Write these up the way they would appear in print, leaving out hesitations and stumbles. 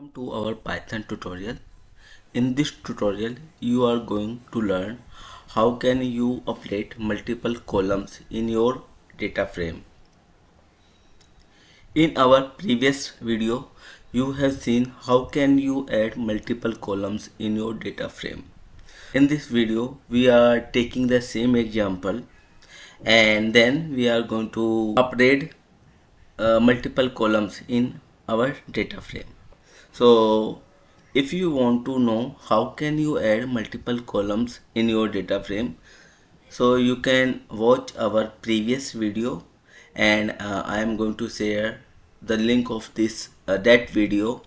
Welcome to our Python tutorial. In this tutorial, you are going to learn how can you update multiple columns in your data frame. In our previous video, you have seen how can you add multiple columns in your data frame. In this video, we are taking the same example and then we are going to update multiple columns in our data frame. So if you want to know how can you add multiple columns in your data frame, so you can watch our previous video and I am going to share the link of this that video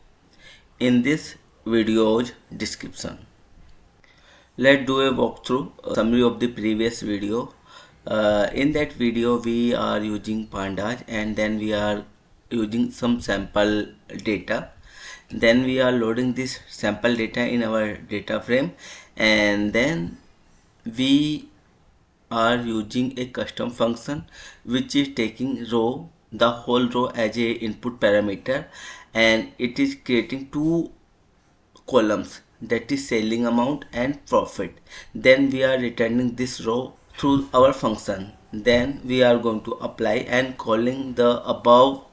in this video's description. Let's do a walkthrough summary of the previous video. In that video we are using Pandas and then we are using some sample data. Then we are loading this sample data in our data frame and then we are using a custom function which is taking the whole row as a input parameter, and it is creating two columns, that is selling amount and profit. Then we are returning this row through our function. Then we are going to apply and calling the above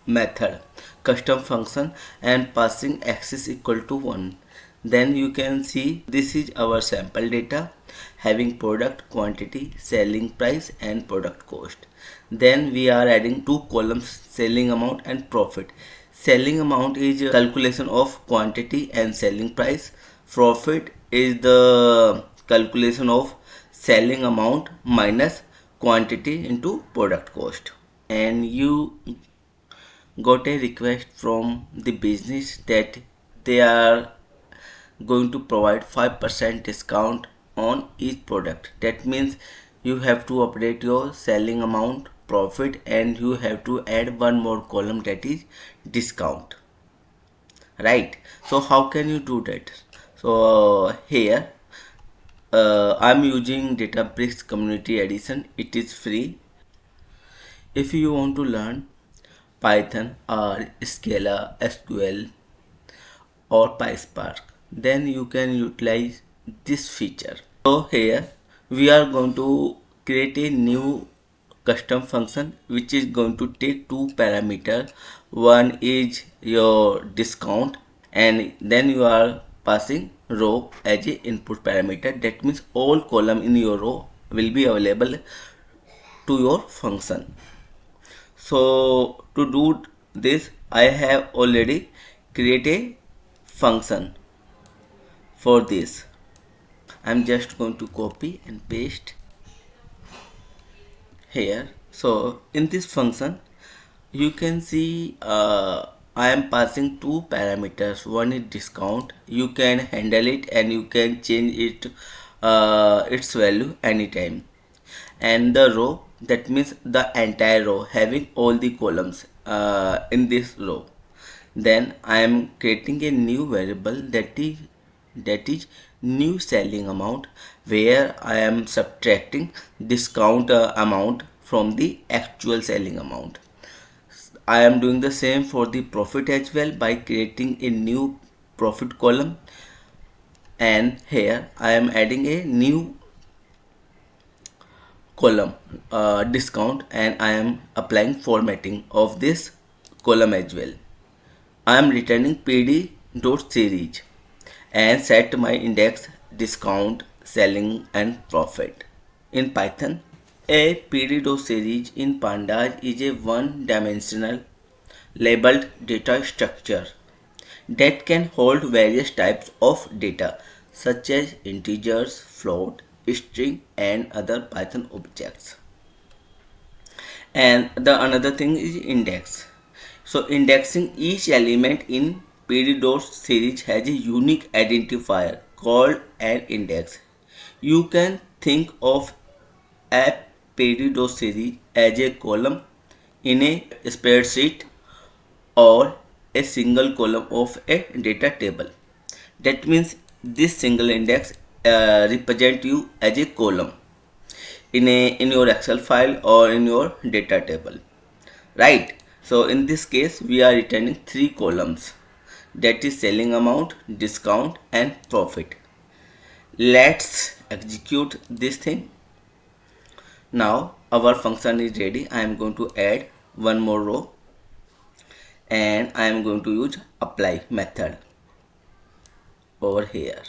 method custom function and passing axis equal to 1. Then you can see this is our sample data having product quantity, selling price and product cost. Then we are adding two columns, selling amount and profit. Selling amount is a calculation of quantity and selling price. Profit is the calculation of selling amount minus quantity into product cost. And you got a request from the business that they are going to provide 5% discount on each product. That means you have to update your selling amount, profit, and you have to add one more column, that is discount, right? So how can you do that? So here I'm using Dataframe Community Edition. It is free. If you want to learn Python or Scala, SQL or PySpark, then you can utilize this feature. So here we are going to create a new custom function which is going to take two parameters. One is your discount and then you are passing row as a input parameter. That means all column in your row will be available to your function. So to do this, I have already created a function for this. I'm just going to copy and paste here. So in this function you can see I am passing two parameters. One is discount. You can handle it and you can change it its value anytime. And the row, that means the entire row having all the columns in this row. Then I am creating a new variable that is new selling amount, where I am subtracting discount amount from the actual selling amount. I am doing the same for the profit as well by creating a new profit column, and here I am adding a new column discount, and I am applying formatting of this column as well. I am returning pd.Series and set my index discount, selling and profit. In Python, a pd.Series in Pandas is a one-dimensional labeled data structure that can hold various types of data such as integers, float, string and other Python objects. And the another thing is index. So indexing each element in pd.Series has a unique identifier called an index. You can think of a pd.Series as a column in a spreadsheet or a single column of a data table. That means this single index represent you as a column in your Excel file or in your data table, right? So in this case we are returning three columns. that is selling amount, discount and profit. Let's execute this thing. Now our function is ready. I am going to add one more row and I am going to use apply method over here.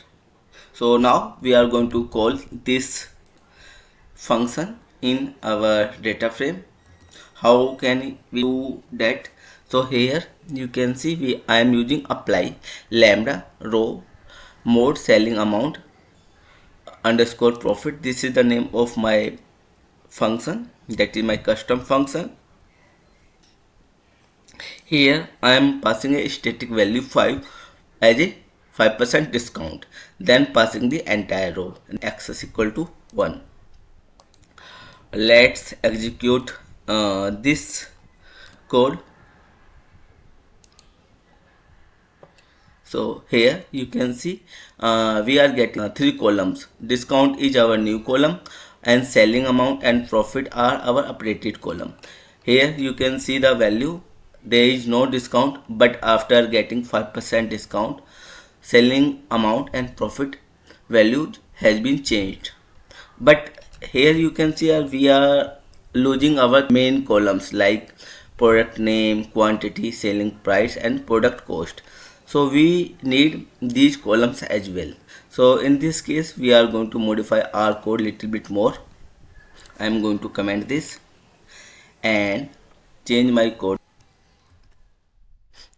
So now we are going to call this function in our data frame. How can we do that? So here you can see I am using apply lambda row mode selling amount underscore profit. This is the name of my function, that is my custom function. Here I am passing a static value 5 as a 5% discount, then passing the entire row and x is equal to 1. Let's execute this code. So here you can see we are getting 3 columns. Discount is our new column and selling amount and profit are our updated column. Here you can see the value. There is no discount, but after getting 5% discount, selling amount and profit value has been changed. But here you can see we are losing our main columns like product name, quantity, selling price and product cost. So we need these columns as well. So in this case we are going to modify our code little bit more. I am going to comment this and change my code.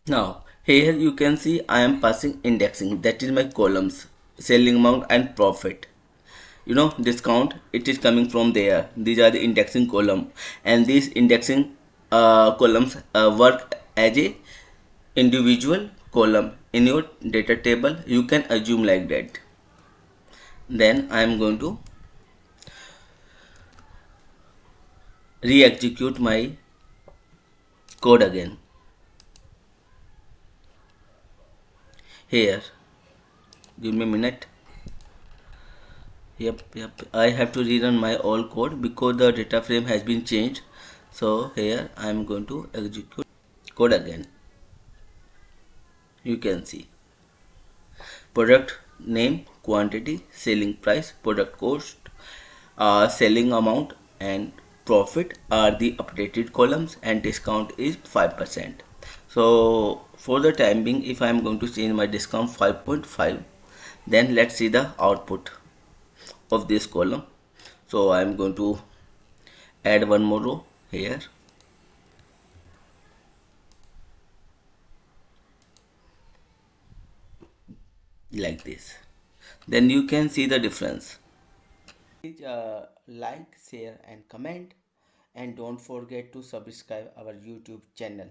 Now here you can see I am passing indexing, that is my columns, selling amount and profit. Discount, it is coming from there. These are the indexing column, and these indexing columns work as a individual column in your data table. You can assume like that. Then I am going to re-execute my code again. Here, give me a minute. Yep, I have to rerun my old code because the data frame has been changed. So here I am going to execute code again. You can see product name, quantity, selling price, product cost, selling amount and profit are the updated columns and discount is 5%. So for the time being, if I am going to change my discount 5.5, then let's see the output of this column. So I am going to add one more row here. Like this. Then you can see the difference. Please like, share and comment, and don't forget to subscribe our YouTube channel.